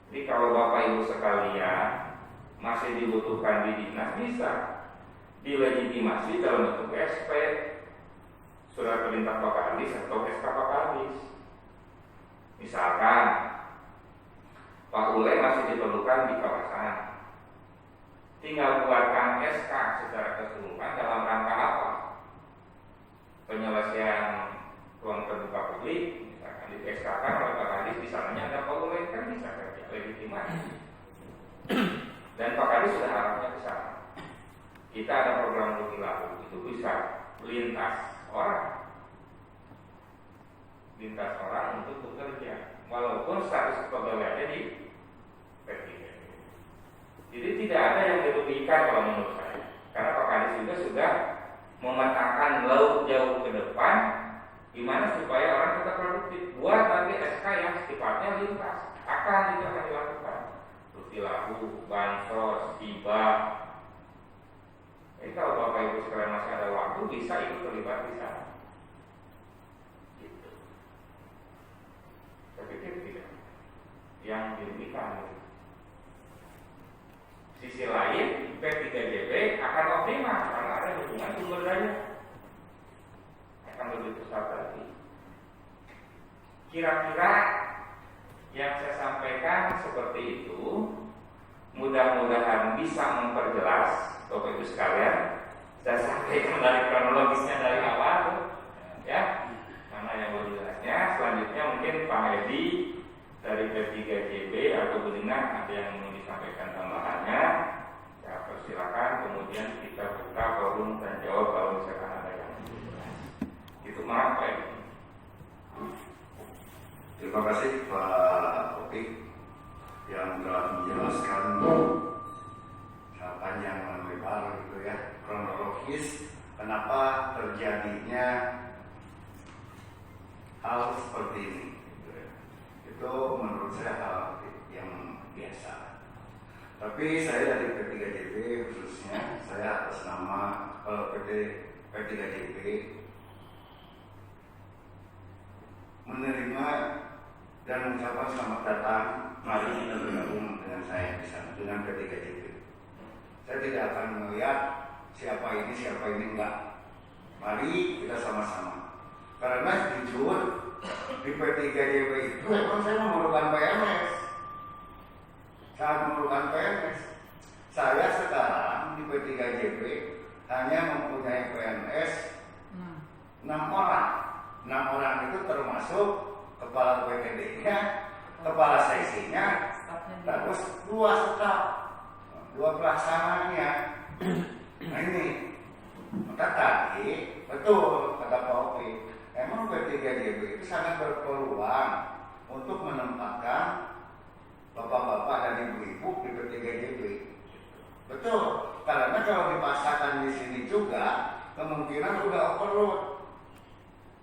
Jadi kalau Bapak Ibu sekalian masih dibutuhkan di dinas, bisa dilegitimasi dalam bentuk SP, surat perintah Pak Kadis atau SK Pak Kadis. Misalkan Pak Ule masih diperlukan di kawasan, tinggal buatkan SK secara keseluruhan dalam rangka apa? Penyelesaian ruang terbuka publik, misalkan di SK kan oleh Pak Kadis, di sananya ada Pak Ule, kan bisa kerja legitimasi. Dan Pak Kadis sudah arahnya ke sana. Kita ada program Ruki Lalu, itu bisa lintas orang untuk bekerja, walaupun status pegawainya di P3. Jadi tidak ada yang dirugikan kalau menurut saya, karena Pak Kadis juga sudah memetakan laut jauh ke depan, gimana supaya orang tetap produktif. Buat nanti SK yang sifatnya lintas, akan dilakukan. Ruki Lalu, bansos, hibah. Jadi kalau Bapak Ibu sekalian masih ada waktu, bisa ikut terlibat di sana. Gitu. Saya pikir tidak yang dirugikan. Sisi lain, P3JP akan optimal karena ada hubungan sumber daya, akan lebih besar lagi. Kira-kira yang saya sampaikan seperti itu, mudah-mudahan bisa memperjelas Bapak Ibu sekalian. Saya sampaikan dari kronologisnya dari awal, ya, mana yang belum jelasnya. Selanjutnya mungkin Pak Edi dari P3JP atau Bunina ada yang ingin disampaikan tambahannya. Saya persilakan, kemudian kita buka forum dan jawab kalau misalkan ada yang itu. Maaf Pak Edi. Terima kasih Pak Opik yang telah menjelaskan panjang dan lebar gitu ya, kronologis kenapa terjadinya hal seperti ini gitu ya. Itu menurut saya hal yang biasa. Tapi saya dari P3JP khususnya, saya atas nama P3JP menerima dan mengucapkan selamat datang. Mari kita bergabung dengan saya di sana, dengan P3JP. Saya tidak akan melihat siapa ini enggak. Mari kita sama-sama. Karena jujur di P3JB itu memang saya memerlukan PNS. Sangat memerlukan PNS. Saya sekarang di P3JB hanya mempunyai PNS 6 orang. 6 orang itu termasuk kepala PTD-nya, kepala sesinya, terus 2 staf, 2 pelaksananya. Nah ini, maka tadi betul kata Pak Opi, emang P3JB itu sangat berpeluang untuk menempatkan bapak-bapak dan ibu-ibu di P3JB. Betul, karena kalau dipaksakan di sini juga kemungkinan udah overload.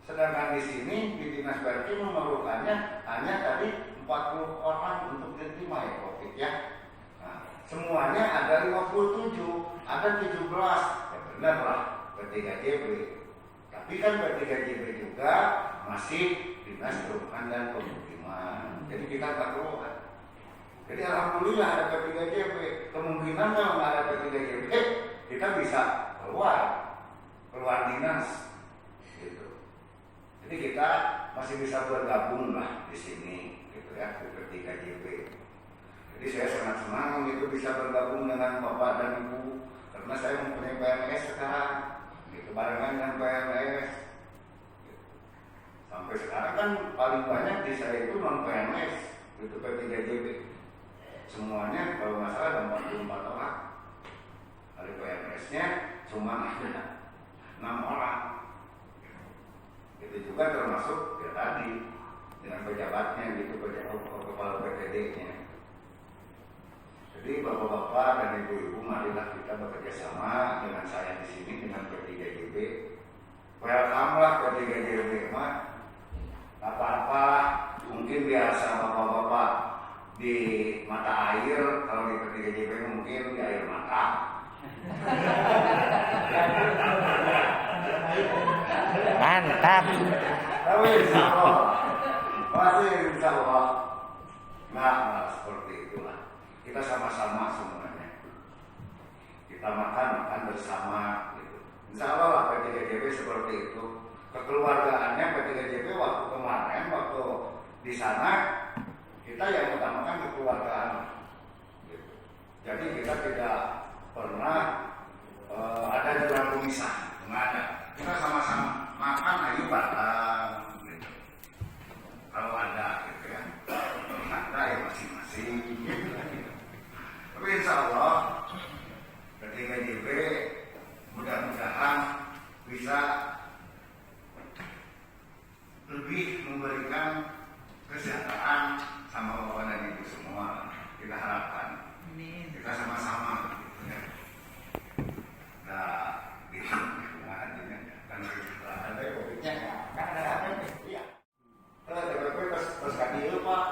Sedangkan di sini di Dinas PRK memerlukannya hanya tadi 40 orang untuk diterima ya Covid ya. Nah, semuanya ada 57, ada 17. Ya benar lah P3JB. Tapi kan P3JB juga masih Dinas Perumahan dan Pemukiman. Jadi kita nggak keluar. Jadi alhamdulillah ada P3JB. Kemungkinan kalau nggak ada P3JB kita bisa keluar dinas. Jadi kita masih bisa bergabung lah di sini, gitu ya, di P3JB. Jadi saya sangat senang itu bisa bergabung dengan Bapak dan Ibu, karena saya mempunyai PNS sekarang, gitu, barengan dengan PNS. Sampai sekarang kan paling banyak di saya itu non PNS, itu P3JB. Semuanya kalau nggak salah ada 44 orang. Dari PNS-nya cuma ada 6 orang. Itu juga termasuk ya tadi dengan pejabatnya gitu, kepala PTD-nya. Jadi bapak-bapak dan ibu-ibu, marilah kita bekerja sama dengan saya di sini dengan P3JB. Welcome lah P3JB mah. Apa-apa mungkin biasa bapak-bapak di mata air, kalau di P3JB mungkin di air mata. Mantap. Tapi insya Allah, masih insya Allah. Nah, seperti itulah. Kita sama-sama semuanya. Kita makan bersama. Gitu. Insya Allah lah P3JB seperti itu. Kekeluargaannya P3JB waktu kemarin, waktu di sana kita yang utamakan kekeluargaan. Gitu. Jadi kita tidak pernah ada jalan pemisah, nggak ada. Kita sama-sama makan ayo bareng gitu. Kalau ada gitu ya, ada ya masing-masing gitu. Tapi insya Allah P3JB mudah-mudahan bisa lebih memberikan kesejahteraan sama bapak dan ibu semua. Kita harapkan kita sama-sama gitu ya. Nah, gitu. Ada COVID-nya, kan ada apa nih? Iya. Kalau ada COVID terus kaki Pak.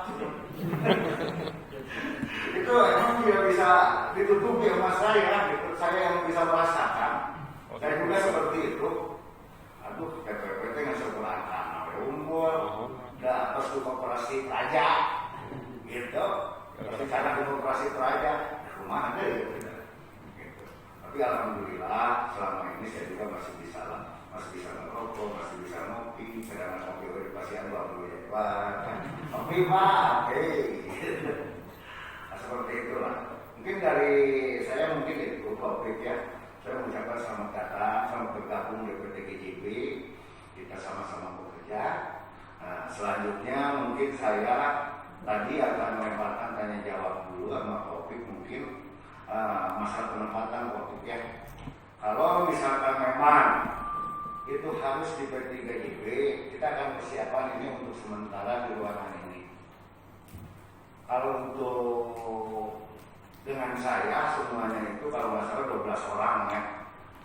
Itu emang tidak bisa ditutupi sama saya, gitu. Saya yang bisa merasakan. Saya juga seperti itu. Aduh, PPP itu nggak seberangkat, umur, udah atas demokrasi Praja, gitu. Tapi cara demokrasi Praja, rumah ada ya. Tapi alhamdulillah selama ini saya juga masih bisa merokok, masih bisa ngopi, sedangkan kopi di pasien 20 Pak. Kopi Pak, oke. Nah, seperti itulah. Mungkin dari saya mungkin itu topik ya. Saya mengucapkan selamat datang, selamat bergabung di P3JB. Kita sama-sama bekerja. Nah, selanjutnya mungkin saya tadi akan melemparkan tanya jawab dulu sama topik mungkin. Masalah penempatan Covid ya. Kalau misalkan memang itu harus di P3JB, kita akan persiapan ini untuk sementara di ruangan ini. Kalau untuk dengan saya semuanya itu kalau nggak salah 12 orang ya,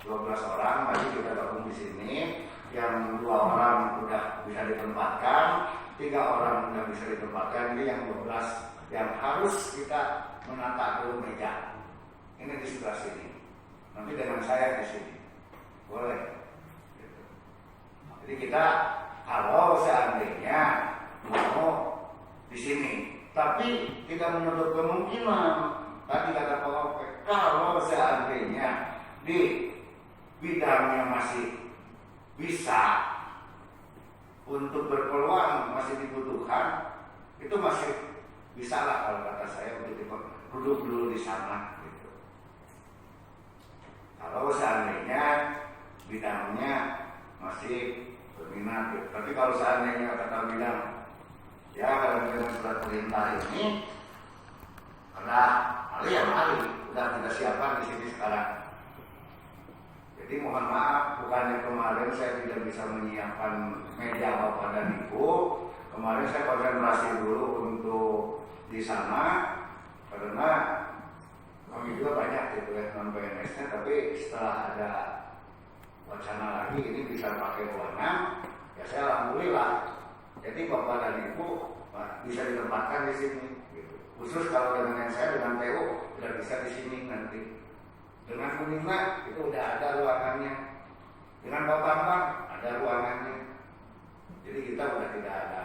12 orang. Tadi kita gabung di sini, yang 2 orang udah bisa ditempatkan, 3 orang udah bisa ditempatkan. Ini yang 12 yang harus kita menata dulu meja. Ini di sebelah sini. Nanti dengan saya di sini. Boleh. Gitu. Jadi kita kalau seandainya mau di sini, tapi tidak menutup kemungkinan. Tadi kata Pak Ope, kalau seandainya di bidangnya masih bisa untuk berpeluang, masih dibutuhkan, itu masih bisa lah kalau kata saya untuk duduk dulu di sana gitu. Kalau seandainya bidangnya masih berminat gitu. Tapi kalau seandainya kata bidang ya kalau dengan surat perintah ini karena udah kita siapkan di sini sekarang. Jadi mohon maaf, bukannya kemarin saya tidak bisa menyiapkan meja Bapak dan Ibu. Kemarin saya konsentrasi dulu untuk di sana karena kami juga banyak gitu ya non PNS-nya. Tapi setelah ada wacana lagi ini bisa pakai ruangan, ya saya alhamdulillah. Jadi Bapak dan Ibu bisa ditempatkan di sini. Gitu. Khusus kalau dengan saya dengan PO udah bisa di sini nanti. Dengan Unima itu udah ada ruangannya. Dengan Bapak Bambang ada ruangannya. Jadi kita udah tidak ada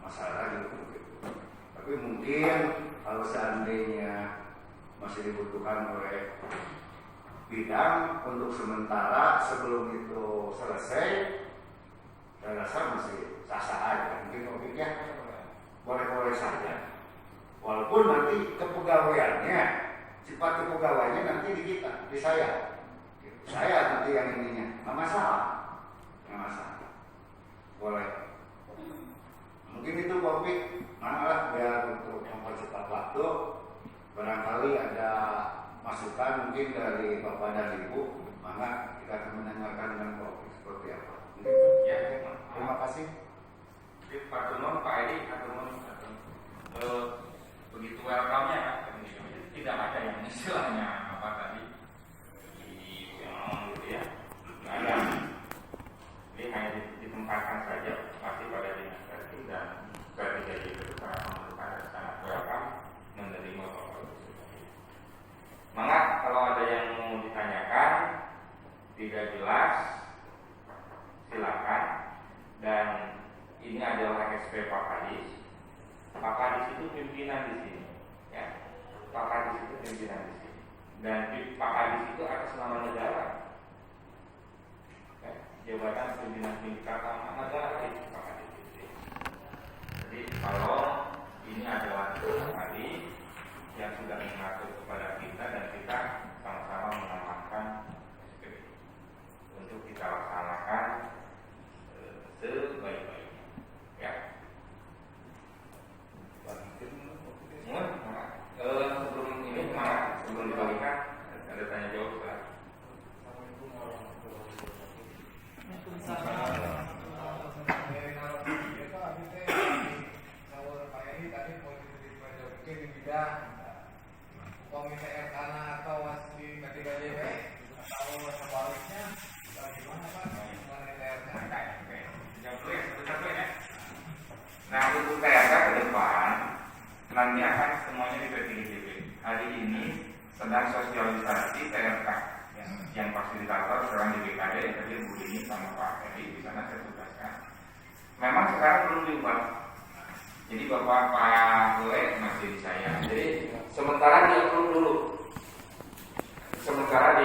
masalah gitu. Tapi mungkin kalau seandainya masih dibutuhkan oleh bidang untuk sementara sebelum itu selesai, saya rasa masih sah-sah aja. Mungkin topiknya boleh-boleh saja. Walaupun nanti kepegawaiannya sifat kepegawaiannya nanti di kita, di saya. Saya nanti yang ininya, nggak masalah. Boleh. Mungkin itu topik malah biar untuk mempercepat waktu. Barangkali ada masukan mungkin dari Bapak dan Ibu, maka kita akan mendengarkan dengan topik seperti apa. Ya, Terima kasih. Pak Tunon, Pak Edi, begitu welcome-nya kan, tidak ada yang istilahnya apa tadi gitu ya, nggak ada. Jadi hanya ditempatkan saja masih pada dinas tadi dan ketika itu para pemerintah sangat welcome menerima Bapak Ibu. Maka kalau ada yang mau ditanyakan tidak jelas silakan. Dan ini adalah SP Pak Kadis. Pak Kadis itu pimpinan di sini, ya. Pak Kadis itu pimpinan di sini. Dan Pak Kadis itu atas nama negara. Ya, jabatan pimpinan tingkat negara itu Pak Kadis itu. Jadi kalau ini adalah Pak Kadis yang sudah mengatur kepada kita dan kita sama-sama mengamankan SP untuk kita laksanakan sebaik-baiknya. Ya. Sebelum ini sebelum dibagikan ada tanya jawab Pak. Komite Tanah atau masih KTKJP atau sebaliknya bagaimana Pak? Nah, untuk TRK ke depan nanti akan semuanya di PTGJP. Hari ini sedang sosialisasi TRK yang fasilitator sekarang di BKD, tadi Bu Dini sama Pak Edi di sana saya tugaskan. Memang sekarang belum diubah. Jadi Pak Lule masih di saya. Jadi sementara diatur dulu. Sementara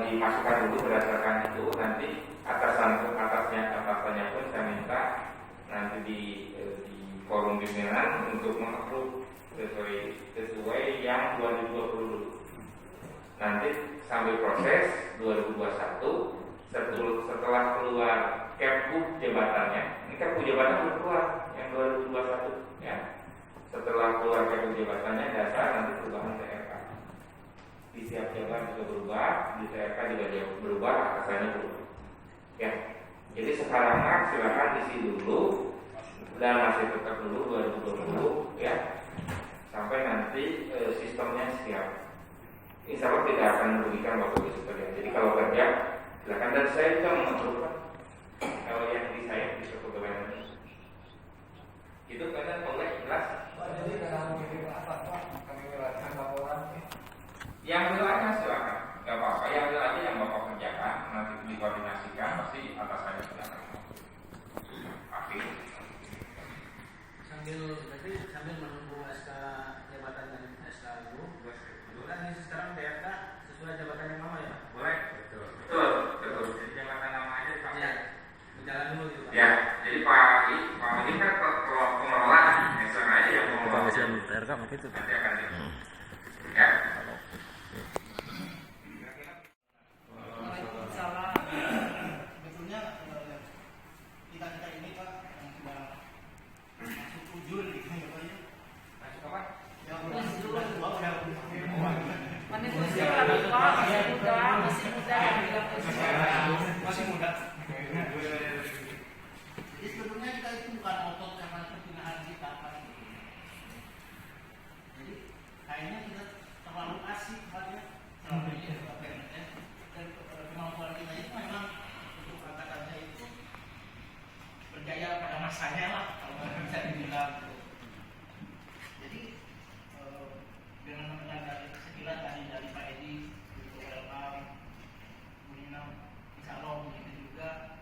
dimasukkan dulu berdasarkan itu, nanti atasannya pun saya minta nanti di forum pimpinan untuk mengapprove sesuai yang 2020 dulu. Nanti sambil proses 2021 setelah keluar Kepku jabatannya. Ini Kepku jabatan belum keluar yang 2021 ya. Setelah keluar Kepku jabatannya dasar nanti perubahan TRK. Di setiap jabatan juga berubah, di TRK juga berubah, atasannya berubah. Ya. Jadi sekarang silakan isi dulu dan masih tetap dulu 2020 ya sampai nanti sistemnya siap. Insya Allah tidak akan merugikan Bapak Ibu sekalian. Jadi kalau kerja silakan, dan saya juga mengaturkan kalau yang di saya bisa kepegawaian ini itu kadang oleh jelas. Jadi kalau kirim ke atas Pak, kami wilayahkan laporan. Yang wilayahnya silakan, nggak apa-apa. Yang wilayahnya yang Bapak kerjakan nanti dikoordinasikan pasti atasannya sudah akan. Pasti. Sambil menunggu SK jabatan dan SK itu kan ini sekarang TRK sesuai jabatan yang lama ya? Boleh. Betul. masih muda bilang Masih muda. Jadi sebetulnya kita itu bukan otot karena perpindahan kita kan. Jadi kayaknya kita terlalu asik pada selama ini dan kemampuan kita itu memang untuk angkatannya itu berjaya pada masanya lah kalau bisa dibilang. Jadi dengan mendengar sekilas dari Pak Edi, Ibu Welcome, Bu Nina, Insya Allah begitu juga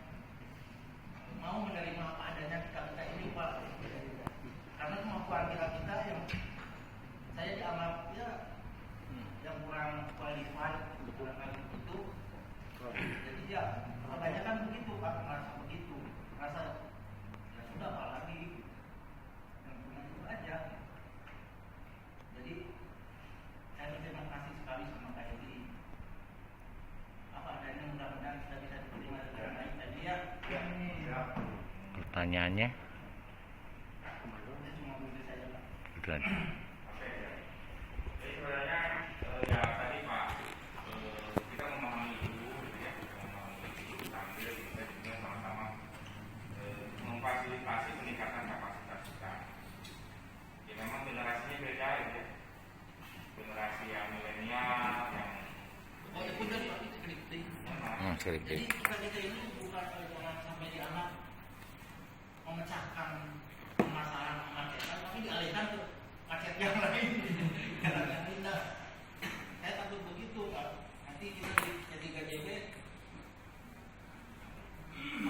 mau menerima apa adanya kita ini Pak, karena kemampuan kita yang saya dianggap ya yang kurang qualified kurang itu, jadi ya kebanyakan begitu Pak, merasa begitu, merasa ya sudah apalagi yang punya itu aja. Jadi saya berterima kasih sekali sama Kak Edi, apa adanya, mudah-mudahan kita bisa diterima dengan baik tadi ya. Pertanyaannya? Saya cuma begitu saja Pak. Bukan. Oke, ya. Jadi sebenarnya ya tadi Pak, kita memahami itu, gitu ya, kita memahami itu sambil kita juga sama-sama memfasilitasi peningkatan kapasitas kita. Ya memang generasinya beda ya, generasi yang milenial, yang Oh ya benar Pak, itu kritik. Skripsi. Jadi kita ini bukan jangan sampai dianggap memecahkan permasalahan kemacetan, tapi dialihkan ke macet yang lain. Jangan yang pindah. Saya takut begitu Pak. Nanti kita di P3JB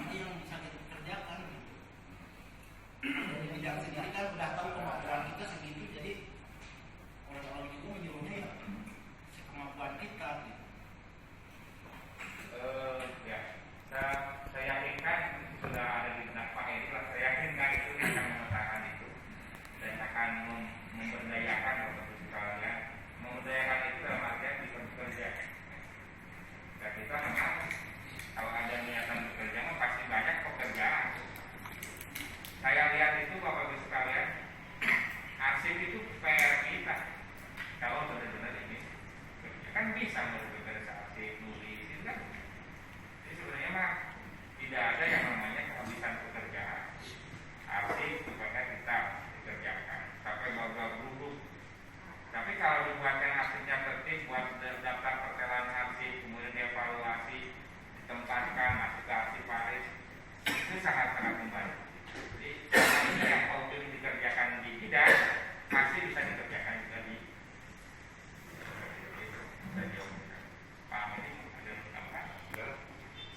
apa yang bisa kita kerjakan gitu. Dari bidang sendiri kan sudah tahu kemampuan kita segitu, jadi orang-orang itu menyuruhnya ya kemampuan kita gitu. Ya, saya yakinkan sudah ada di benak Pak Edi lah. Saya yakinkan itu akan memecahkan itu dan akan memberdayakan Bapak Ibu sekalian. Memberdayakan itu dalam artian bisa bekerja. Dan kita memang kalau ada niatan bekerja, pasti banyak pekerjaan. Saya lihat itu Bapak Ibu sekalian, arsip itu PR kita. Kalau benar-benar ini kan bisa bekerja arsip, nulis, itu kan. Jadi sebenarnya mah tidak ada yang namanya kehabisan pekerjaan. Arsip supaya kita dikerjakan sampai babak belur. Tapi kalau dibuatkan arsipnya tertib, buat daftar pertelan arsip, kemudian dievaluasi, ditempatkan masuk ke arsip Paris, itu sangat-sangat membantu. Jadi yang kalau dikerjakan di bidang masih bisa dikerjakan juga di Pak Edi ada tambah.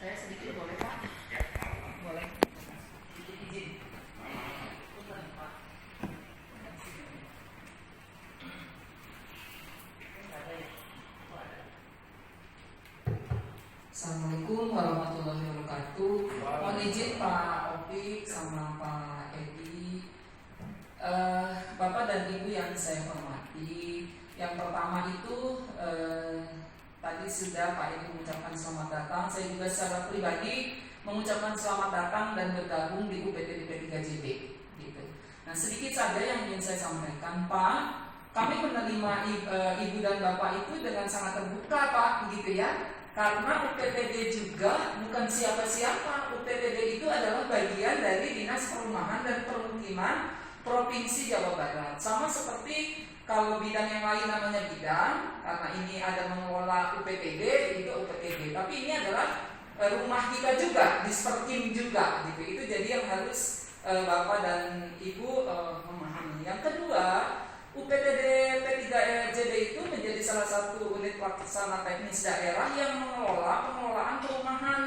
Saya sedikit boleh Pak? Ya, Boleh. Izin. Assalamualaikum warahmatullahi wabarakatuh. Mohon izin Pak Opik sama Pak Edi, Bapak dan Ibu yang saya hormati. Yang pertama itu tadi sudah Pak Edi mengucapkan selamat datang. Saya juga secara pribadi mengucapkan selamat datang dan bergabung di UPTD P3JB. Gitu. Nah sedikit saja yang ingin saya sampaikan Pak. Kami menerima Ibu dan Bapak itu dengan sangat terbuka Pak, gitu ya. Karena UPTD juga bukan siapa-siapa. UPTD itu adalah bagian dari Dinas Perumahan dan Permukiman Provinsi Jawa Barat. Sama seperti kalau bidang yang lain namanya bidang, karena ini ada mengelola UPTD, itu UPTD. Tapi ini adalah rumah kita juga, disperkim juga, gitu. Itu jadi yang harus Bapak dan Ibu memahami. Yang kedua, UPTD P3JB itu menjadi salah satu unit pelaksana teknis daerah yang mengelola pengelolaan perumahan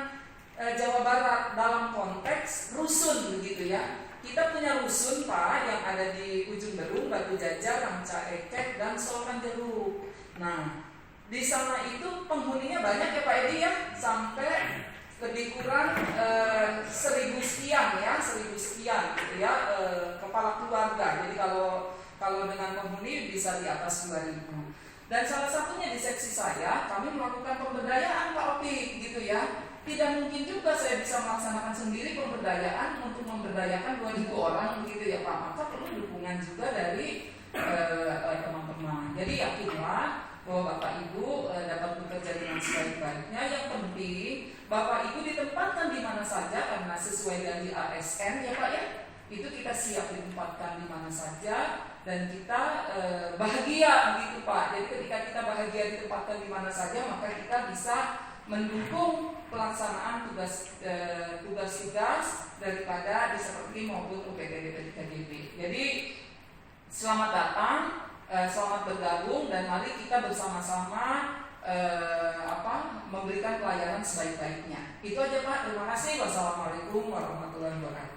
Jawa Barat dalam konteks rusun, begitu ya. Kita punya rusun Pak yang ada di Ujung Berung, Batu Jajar, Ranca Ekek, dan Solokan Jeruk. Nah, di sana itu penghuninya banyak ya Pak Edi ya, sampai lebih kurang 1.000 sekian ya, 1.000 sekian gitu ya, kepala keluarga. Jadi kalau dengan penghuni bisa di atas 2.000. Dan salah satunya di seksi saya, kami melakukan pemberdayaan Pak Opik gitu ya. Tidak mungkin juga saya bisa melaksanakan sendiri pemberdayaan untuk memberdayakan 2.000 orang begitu ya Pak. Maka perlu dukungan juga dari teman-teman. Jadi yakinlah bahwa Bapak Ibu dapat bekerja sebaik-baiknya. Yang penting Bapak Ibu ditempatkan di mana saja karena sesuai dari ASN ya Pak ya. Itu kita siap ditempatkan di mana saja dan kita bahagia gitu Pak. Jadi ketika kita bahagia ditempatkan di mana saja, maka kita bisa mendukung pelaksanaan tugas-tugas daripada Diserperti maupun UPTD PKJB. Jadi selamat datang, selamat bergabung dan mari kita bersama-sama memberikan pelayanan sebaik-baiknya. Itu aja Pak. Terima kasih. Wassalamualaikum warahmatullahi wabarakatuh.